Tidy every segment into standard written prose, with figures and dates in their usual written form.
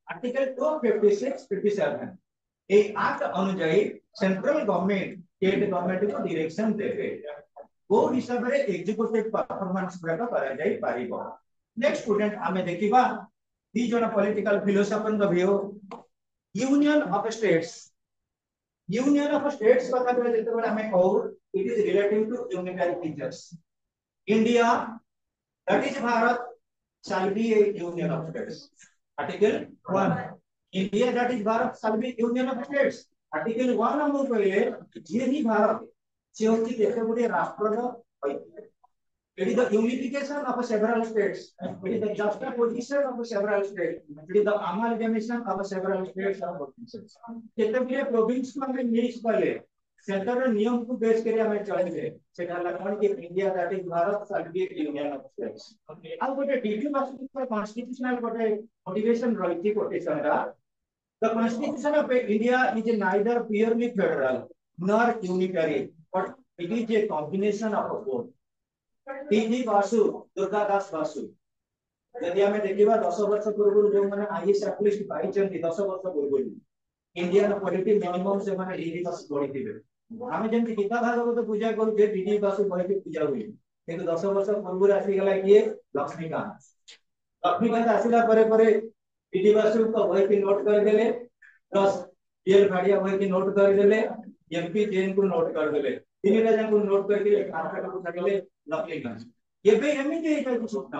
Article 256 57 A act अनुଯାयी central government state government को direction देबे वो हिसाब रे एग्जीक्यूटिव परफॉर्मेंस गुडा करा जाई पारिबो। नेक्स्ट स्टूडेंट हमें देखिबा दी जण political philosopher the view union of states. Union of states कथा को जेते बडा हमें कहू it is relative to unitary features. India that is Bharat shall be a union of states. Article 1 India that is Bharat shall be union of states. Article 1 हम कहले जे ही भारत से होची केते गुडी राष्ट्र the it is the unification of several states. It is the juxtaposition of several states. It is the amalgamation of several states or provinces. केते गुडी province को हम mix करले सेंटर नियम को बेस करके हमें चलेंगे सेटा लगन कि इंडिया दैट इज भारत शall be a union of states. अब गोटे डीपी मास्टर कॉन्स्टिट्यूशनल गोटे मोटिवेशन रहिति कोटेशन रा the constitution of India is neither purely federal nor unitary but it is a combination of both. TG Basu Durgadas Basu यदि हमें देखिबा 10 वर्ष पूर्व जो माने आईएएस एटलिस्ट पाइचंती 10 वर्ष पूर्व इंडियन पॉलिटी मिनिमम से माने डीडी पास पढिथिबे आमे जेंति गीता भागवत पूजा करू जे डीडी पास पढि पूजा हुई किंतु 10 वर्ष पूर्व आसी गला किए लक्ष्मीकांत आसिला परे डीडी बासु को वही की नोट कर देले प्लस पीएल भाडिया वही की नोट कर देले एमपी जैन को नोट कर देले तीनटा जन को नोट करके आठटा को छाडले लक्ष्मीकांत एबे एमिति एटा को सुना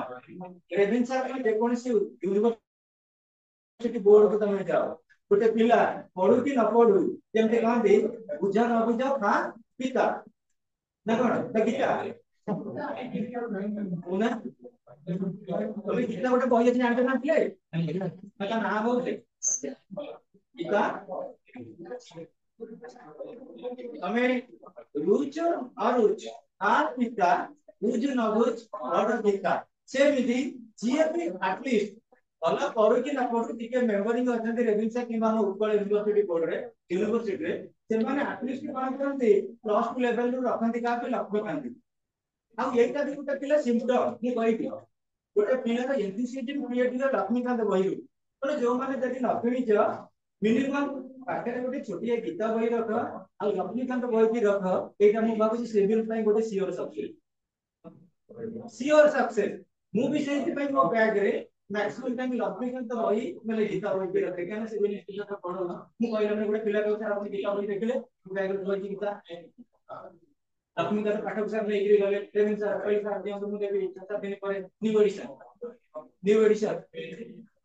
रेवेन्सा में जेकोनसी यूनिवर्सिटी बोर्ड को तमे जाओ गोटे पिला पढु कि न पढु जेमते कहंदी बुझा न बुझा खा पिता ना कोन त गीता उना तमे गीता गोटे बहि अछि जानते ना पिले मता ना बोलते गीता तमे रुच अरुच आ पिता बुझ न बुझ और गीता से विधि जे भी एटलीस्ट अल्लाह पढु कि न पढु टिके मेंबरिंग अछंती रेवेन्सा किबा उत्कल यूनिवर्सिटी बोर्ड रे यूनिवर्सिटी रे से माने एटलीस्ट कोन करंती प्लस 2 लेवल रो रखंती का पे लक्ष्य कांती आ एटा भी गोटे पिला सिम्पटम कि कहि दियो गोटे पिला रो एंथुसियाज्म क्रिएट रो लक्ष्मीकांत बहिरु माने जो माने जदि न फिनिच मिनिमम पाखे गोटे छोटिया गीता बहि रख आ लक्ष्मीकांत बहि की रख एटा मु भाबु सिविल पई गोटे सियोर सक्सेस मु भी सेति पई मो बैग रे मैक्सिमम टाइम लक्ष्मीकांत बहि मतलब गीता बहि के रखे क्या सिविल इंस्टीट्यूट का पढो मु कहले ने गोटे पिला के सारा अपनी गीता बहि देखले बैग रे बहि गीता लक्ष्मीकांत पाठक साहब ने एग्री गले ट्रेनिंग सर पैसा दियो मु देबी 7 दिन पर न्यू एडिशन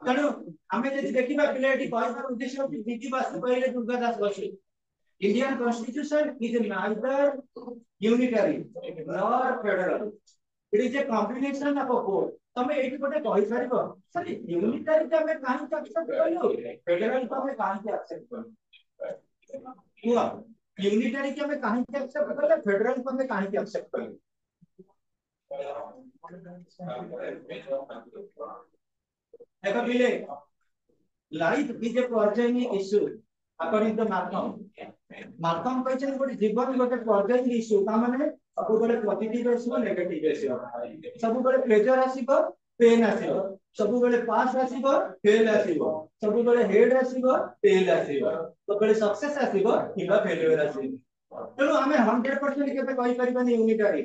तनु हमें जदि देखिबा पिलाटी कहबार उद्देश्य डीडी बासु कहले Durgadas Basu Indian constitution is neither unitary nor federal. It is a combination of both. तमे एठी कोटे कहि परिबो सर यूनिटरी के हमें काहे एक्सेप्ट करियो फेडरल को हमें काहे एक्सेप्ट करियो हुआ यूनिटरी के हमें काहे एक्सेप्ट करले फेडरल को हमें काहे एक्सेप्ट करियो देखो बिले लाइफ इज ए पर्यायी इश्यू अकॉर्डिंग टू मार्कम कहछन गोटे जीवन गोटे पर्यायी इश्यू ता माने सब बेले पॉजिटिव आसीबो नेगेटिव आसीबो सब बेले प्लेजर आसीबो पेन आसीबो सब बेले पास आसीबो फेल आसीबो सब बेले हेड आसीबो टेल आसीबो सब बेले सक्सेस आसीबो किबा फेलियर आसीबो तेनु हमें 100% केबे कहि परिबानी यूनिटरी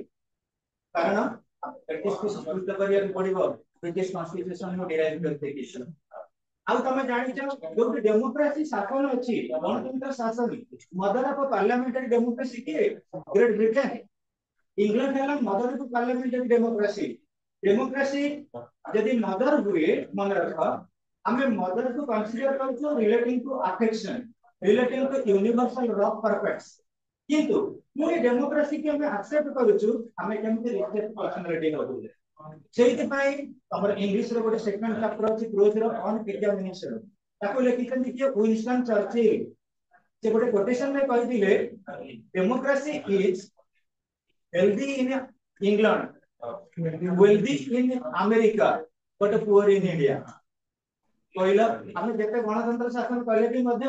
कारण प्रैक्टिस को संस्कृत करिया पड़िबो ब्रिटिश कॉन्स्टिट्यूशन नो डिराइव करते किछ आउ तमे जानि छ जो डेमोक्रेसी शासन अछि गणतंत्र शासन मदर ऑफ पार्लियामेंटरी डेमोक्रेसी के ग्रेट ब्रिटेन इंग्लैंड है मदर ऑफ पार्लियामेंटरी डेमोक्रेसी यदि मदर हुए मन रख हमें मदर को कंसीडर करछो relating to affection relating to universal law perfects किंतु मु डेमोक्रेसी के हमें एक्सेप्ट करछु हमें केमते रिस्पेक्ट पर्सनालिटी होबो सेति पई हमर इंग्लिश रो गोटे सेकंड चैप्टर अछि प्रोज रो ऑन डिटरमिनेशन ताको लिखिछन कि विंस्टन चर्चिल से गोटे कोटेशन में कहि दिले democracy is healthy in England wealthy in America but poor in India कहला हमें जते गणतंत्र शासन कहले भी मध्य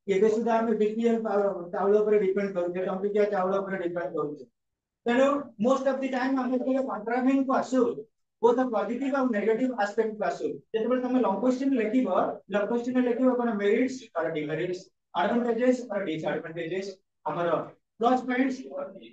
एबे सुधा हमें बीपीएल चावल ऊपर डिपेंड करू जे हम क्या चावल ऊपर डिपेंड करू तेनु मोस्ट ऑफ द टाइम हम के कंट्रामिंग को आसु both the positive and negative aspect को आसु जेतबे तमे लॉन्ग क्वेश्चन लेखिबो कोन मेरिट्स और डिमेरिट्स एडवांटेजेस और डिसएडवांटेजेस हमर plus points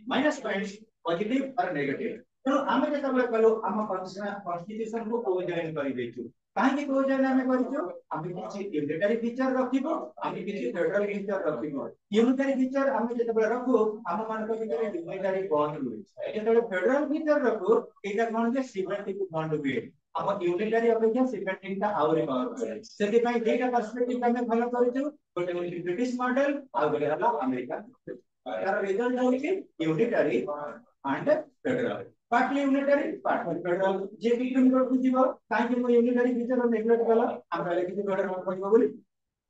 minus points positive और नेगेटिव तो आमे जेतबे कलो हम कॉन्स्टिट्यूशन को कोजन करि देछु काहे को कोजन हमें करियो आमे किछि यूनिटरी फीचर रखिबो आमे किछि फेडरल फीचर रखिबो यूनिटरी फीचर आमे जेतबे रखो हम मान को भितर यूनिटरी बॉन्ड हुए जेतबे फेडरल फीचर रखो एटा कोन जे सिमेट्रिक बॉन्ड हुए हम यूनिटरी अपेक्षा सिमेट्रिक ता आउरी पावर सेति पई डेटा पर्सपेक्टिव हमें फॉलो करिछु गोटे होची ब्रिटिश मॉडल आ गोटे हला अमेरिका तार रिजल्ट होची unitary and federal partly unitary partly federal J between को बुझिबो काहे कि मो यूनिटरी फीचर नेग्लेक्ट कला हमरा लागि कि फेडरल पडिबो बोली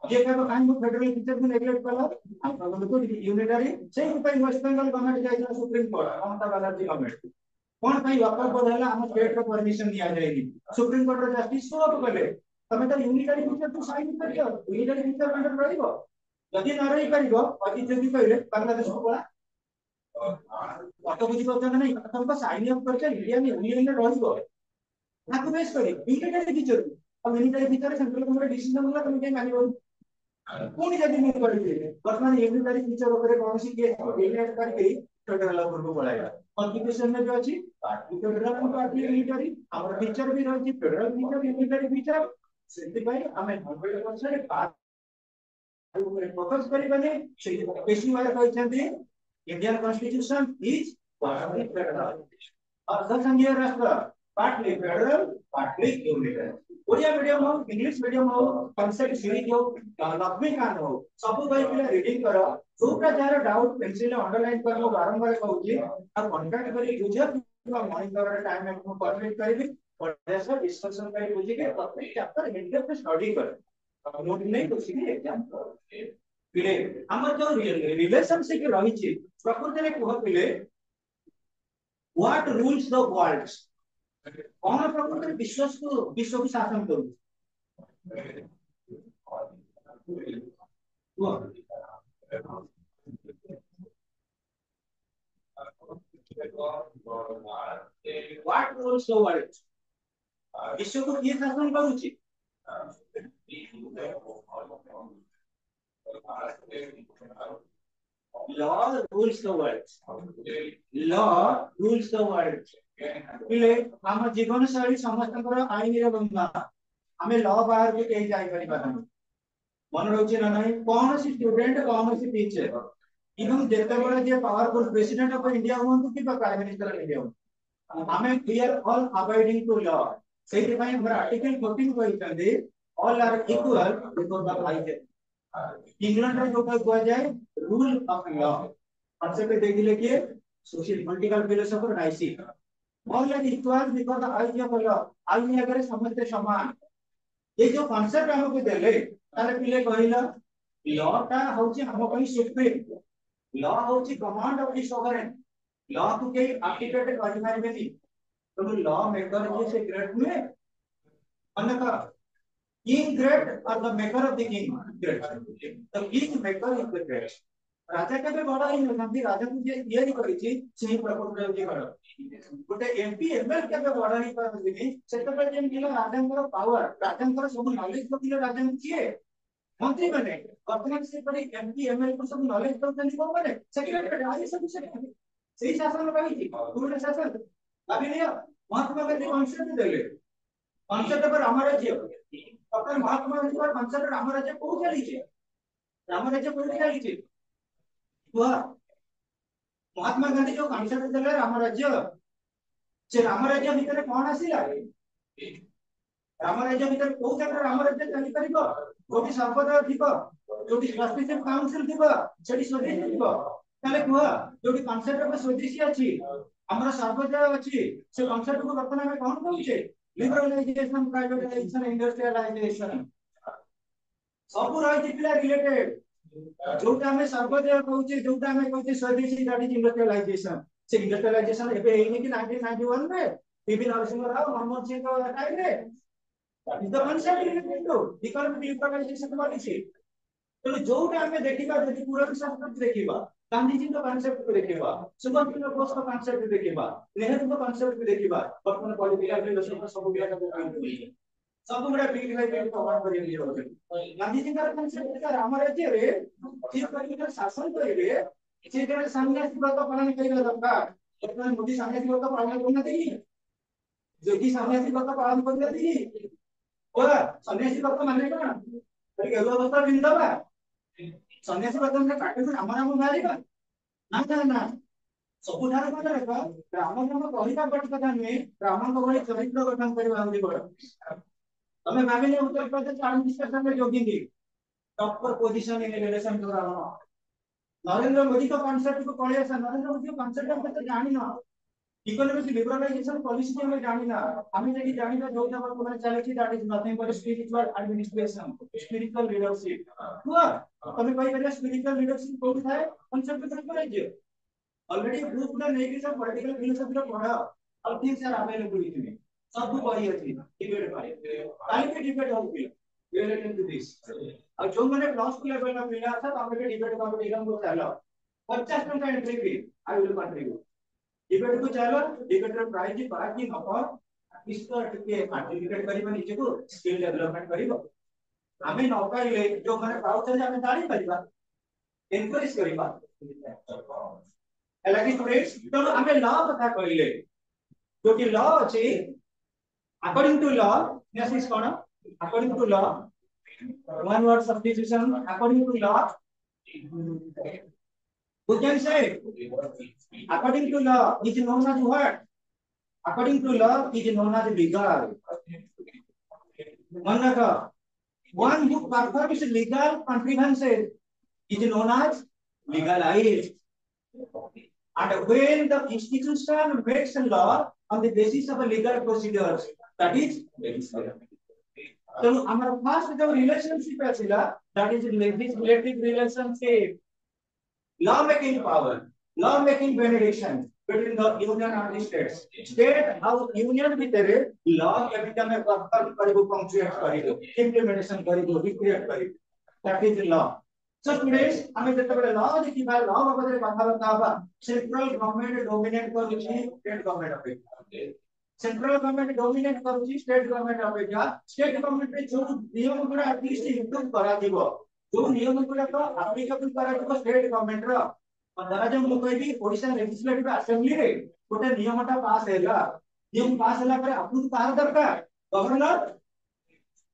जे कहबो काहे मो फेडरल फीचर को नेग्लेक्ट कला हम को यूनिटरी से उपाय वेस्ट बंगाल गवर्नमेंट जाइला supreme court Mamata Banerjee government कोन पई वापर बदला हम स्टेट को परमिशन दिया जाएगी सुप्रीम कोर्ट रो जस्टिस सोप कले तमे त यूनिटरी फीचर तो साइन करियो यूनिटरी फीचर अंडर रहइबो जदि न रही परिबो अति जदि कहले बांग्लादेश को बोला ऑटो बुझी पछन नहीं तुमको साइन अप करके इंडिया में यूनियन में रहइबो ताको बेस करी यूनिटरी फीचर अब unitary feature central government decision होला तुम के मानिबो कोन जदि नहीं करिबे वर्तमान यूनिटरी फीचर ऊपर कोनसी केस डिलेट करके फेडरल ऊपर को बढ़ाया कॉन्स्टिट्यूशन में जो अछि पार्टी फेडरल और पार्टी यूनिटरी हमर फीचर भी रहछि फेडरल फीचर यूनिटरी फीचर सेति भाई हमें 100% बात ऊपर फोकस करी बने पेशी वाला कहछंती Indian constitution is partly federal और संघीय राष्ट्र partly federal partly unitary Odia medium हो इंग्लिश मीडियम हो कांसेप्ट सीरीज हो लक्ष्मी कान हो सब भाई पिला रीडिंग करो जोटा जार डाउट पेंसिल अंडरलाइन कर मो बारंबार कहूची आ कांटेक्ट करी यूजर किबा मॉनिटर टाइम में को परमिट करबी और ऐसा डिस्कशन करी बुझी के प्रत्येक चैप्टर इंडेप्थ स्टडी कर नोट नहीं तो सीधे एग्जाम पिले हमर जो रिलेशनशिप रही छी प्रकृति रे कह पिले व्हाट रूल्स द वर्ल्ड कौन प्रकृति विश्व को शासन करू व्हाट रूल्स द वर्ल्ड विश्व को किए शासन करूची law rules the world law rules the world पिले हम जीवन शैली समस्तकर आईन रे बंधा हमें लॉ बाहर के कहीं जाई परिबा नहीं मन रोचे ना नहीं कौन सी स्टूडेंट कौन सी टीचर इवन जेते बड़े जे पावरफुल प्रेसिडेंट ऑफ इंडिया होंतु कि प्राइम मिनिस्टर ऑफ इंडिया हो हमें clear all abiding to law सेहि पई हमरा आर्टिकल 14 कहते all are equal before the light England रे जो कह जाए रूल ऑफ लॉ कॉन्सेप्ट देख लेके सोशल पॉलिटिकल फिलोसोफर नाइसी all are equal before the eyes of law आईन अगर समझते समान ये जो कॉन्सेप्ट हमको देले तारे पिले कहिला लॉ ता होची हम पई सुप्रीम लॉ होची command of the sovereign law को के एप्लीकेट करि मारबेनी तो लॉ मेकर जे से ग्रेट में अनका किंग ग्रेट और the maker of the king great the king maker is the great राजा के भी बड़ा ही नंदी राजा को जे ये ही करी छी सही प्रपोजल जे कर गोटे एमपी एमएल के भी बड़ा ही कर दिनी सेट पर जे मिला राजा पावर राजा सब नॉलेज को दिले राजा किए मंत्री बने वर्तमान से पड़ी एमपी एमएल को सब नॉलेज तो कौन बने सेक्रेटरी आज सब सही शासन में कही थी पूर्ण शासन अभी नहीं महात्मा गांधी कॉन्सेप्ट देले कॉन्सेप्ट पर हमारा जे डॉक्टर महात्मा गांधी पर कॉन्सेप्ट हमारा जे को चली छे हमारा जे को चली छे तो महात्मा गांधी जो कॉन्सेप्ट देले राम राज्य से राम राज्य भीतर कौन आसीला राम राज्य भीतर को क्षेत्र राम राज्य चली परिबो जोटी संपदा थिबो जोटी ट्रस्टीशिप काउंसिल थिबो सेठी स्वदेशी थिबो ताले कुआ जोटी कॉन्सेप्ट ऑफ स्वदेशी अछि हमरा सर्वोदय अछि से कॉन्सेप्ट को वर्तमान में कौन कहूचे लिबरलाइजेशन प्राइवेटाइजेशन इंडस्ट्रियलाइजेशन सब रही पिला रिलेटेड जोटा में सर्वोदय कहूचे जोटा में कहूचे स्वदेशी दैट इज इंडस्ट्रियलाइजेशन से इंडस्ट्रियलाइजेशन एबे एनी कि 1991 में पीवी नरसिंह राव मनमोहन सिंह का टाइम रे is the concept related to economic liberalisation policy तो जोटा में देखिबा जदि पूरा संस्कृत देखिबा गांधी जी का कांसेप्ट को देखिबा, सुभाष चंद्र बोस का कांसेप्ट देखिबा, नेहरू का कांसेप्ट भी देखिबा, वर्तमान पॉलिटिकल रिलेशन सब बिया को सब गुडा बिग भाई के प्रमाण कर दियो गांधी जी का कांसेप्ट का राम राज्य रे जे परिवार शासन करिवे जे के सन्यासी व्रत पालन करिवे दरकार वर्तमान मोदी सन्यासी व्रत पालन करना देई योगी सन्यासी व्रत पालन करना देई ओला सन्यासी व्रत माने का तरी गेलो अवस्था बिंदबा सन्यासी व्रत में काटे राम नाम मारिबा ना ना ना ସବୁଠାରୁ ଭଲ ଦେଖ ରାମ ନାମ କହିବା ବଡ କଥା ନୁହେଁ ରାମଙ୍କ ଭଳି ଚରିତ୍ର ଗଠନ କରିବା ହେଉଛି ବଡ ତମେ ଭାବିଲେ ଉତ୍ତର ପ୍ରଦେଶ ଆଡମିନିଷ୍ଟ୍ରେସନ में जोगेंगे टॉप पर position in relation to Ram Narendra Modi का कांसेप्ट को पढ़े ऐसा नरेंद्र मोदी का कांसेप्ट हम तो जानी ना इकोनॉमिक लिबरलाइजेशन पॉलिसी के हमें जानी ना हमें यदि जानी ना जो जब तुम्हारे चले थी that is nothing but spiritual administration spiritual leadership हुआ तुम्हें कोई कहले स्पिरिचुअल लीडरशिप कोड है कांसेप्ट को पढ़े ऑलरेडी बुक में नहीं कि सब पॉलिटिकल फिलोसॉफी का पढ़ा अब things are available with me सब बुक पढ़ी अछि डिबेट पाए काली के डिबेट होगी रिलेटेड टू दिस और जो मैंने क्लास किया पहला मिला था तो हमें डिबेट कॉम्पिटिशन को चलो 50 टका entry fee I will contribute debate को चलो डिबेट रे प्राइज बाकी नफर इसको टिके सर्टिफिकेट करिबा नीचे को स्किल डेवलपमेंट करिबो हमें नौका ले जो मैंने पाउच हमें दाढ़ी करिबा एनकरेज करिबा अलग स्टूडेंट्स तो हमें लॉ कथा कहले जो कि लॉ अछि according to law yes is कोन according to law one word substitution according to law we can say according to law is known as what according to law is known as legal manaka one who performs legal comprehension is known as legalized and when the institution makes a law on the basis of a legal procedures that is legislative so our first जो relationship है that is legislative relationship law making power law making benediction between the union and the states state how union भितर law के भीतर में वर्तन करिबो punctuate करिबो implementation करिबो recreate करिबो that is law so students हमें जतबे law देखि बा law बाबत कथा बताबा सेंट्रल गवर्नमेंट डोमिनेट करूची स्टेट गवर्नमेंट अपेक्षा सेंट्रल गवर्नमेंट डोमिनेट करूची स्टेट गवर्नमेंट अपेक्षा स्टेट गवर्नमेंट में जो नियम गुडा एटलीस्ट इंप्रूव करा दिबो जो नियम गुडा तो एप्लीकेबल करा दिबो स्टेट गवर्नमेंट रो धरा जो मु कहबी ओडिशा लेजिस्लेटिव असेंबली रे गोटे नियमटा पास हैला नियम पास हैला पर अप्रूव कार दरकार गवर्नर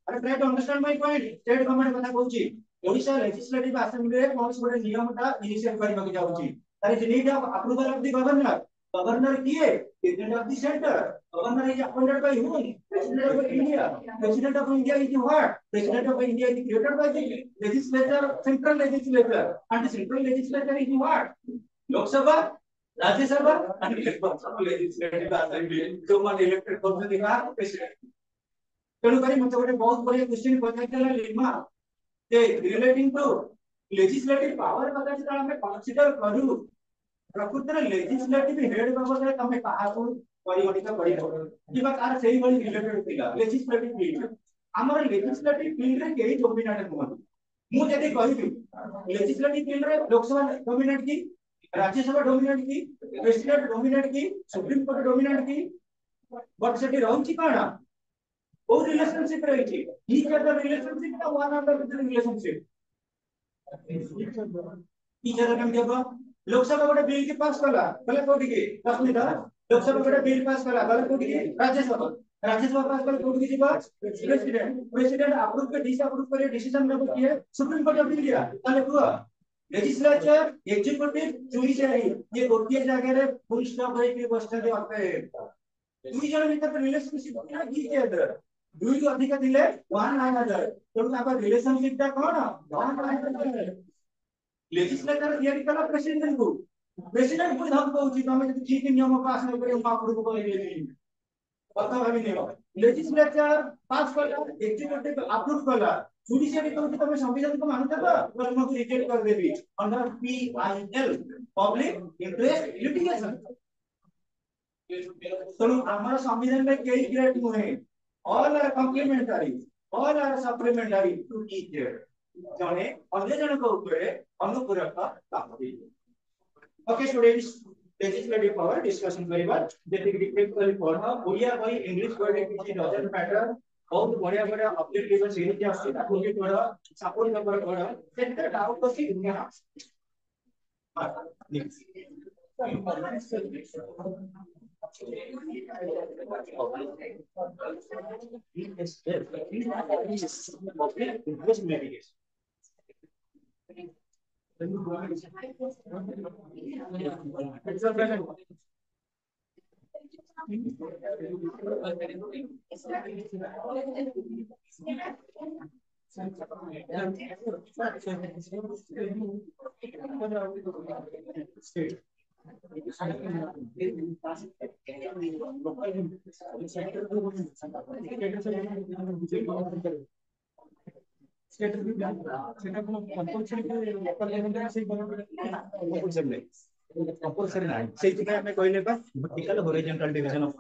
अरे try to understand my point state government कथा कहूची ओडिशा लेजिस्लेटिव असेंबली रे कोन गोटे नियमटा इनिशिएट करबा के जाउची that is need of approval of the governor governor किए president of the centre governor is appointed by whom president of india president of india is what president of india is created by the legislature central legislature and the central legislature is what lok sabha राज्य सभा and legislative assembly जो मन elected करते दिखा president तेणु करी मते गोटे बहुत बढ़िया क्वेश्चन पचाइतला लिमा जे रिलेटिंग टू लेजिस्लेटिव पावर कथा जे हमें कंसीडर करू प्रकृतर लेजिस्लेटिव हेड बाबत तमे काहाको परिगणित करियो किबा कार सेही बळी रिलेटेड थिला लेजिस्लेटिव फील्ड हमर लेजिस्लेटिव फील्ड रे केही डोमिनेट हो मु जदी कहिबी लेजिस्लेटिव फील्ड रे लोकसभा डोमिनेट की राज्यसभा डोमिनेट की प्रेसिडेंट डोमिनेट की सुप्रीम कोर्ट डोमिनेट की बट सेठी रहउची काना ओ रिलेशनशिप रहिची is the relationship the one of the relationship is the come देबो लोकसभा गोटे बिल के पास कला गले कोठी के 10 मिनट लोकसभा गोटे बिल पास कला गले कोठी के राज्यसभा पास कला कोठी के जीवा प्रेसिडेंट अप्रूव के डिसअप्रूव करे डिसीजन लेबो किए सुप्रीम कोर्ट ऑफ इंडिया ताले को लेजिस्लेचर एग्जीक्यूटिव जुडिशियरी ये गोटे जगह रे फुल स्टॉप होई के बसते दे अते दुई जन भीतर रिलेशनशिप क्या की के अदर दुई को अधिक दिले वन लाइन अदर तो आपका रिलेशनशिप ता कोन वन लाइन लेजिस्लेटर थियरी कला प्रेसिडेंट को धम कहउची तमे जति ठीक नियम पास न करे हम अप्रूव करले पता भाभी नेबो लेजिस्लेचर पास कला एग्जीक्यूटिव अप्रूव कला जुडिशियरी कहउची तमे संविधान को मानते बा पर मत रिजेक्ट कर देबी under PIL public interest litigation तो हमारा संविधान में कई ग्रेड हुए all are complementary all are supplementary to each जने अन्य जन को ऊपर अनुपूरक काम okay students, legislative power discussion करिबा जेति डिफिकल्ट पढा ओडिया भाई इंग्लिश वर्ड किछि डजंट मैटर बहुत बढ़िया बढ़िया अपडेट केबल सीरीज आसी ताको भी पढा सपोर्ट नंबर पढा सेंटर डाउट अछि यहाँ स्टेट भी सेटा को कंपलसरी लोकल लेवल रे से कंपलसरी नहीं कंपलसरी नहीं सेति में हमें कहले बा वर्टिकल हॉरिजॉन्टल डिवीजन ऑफ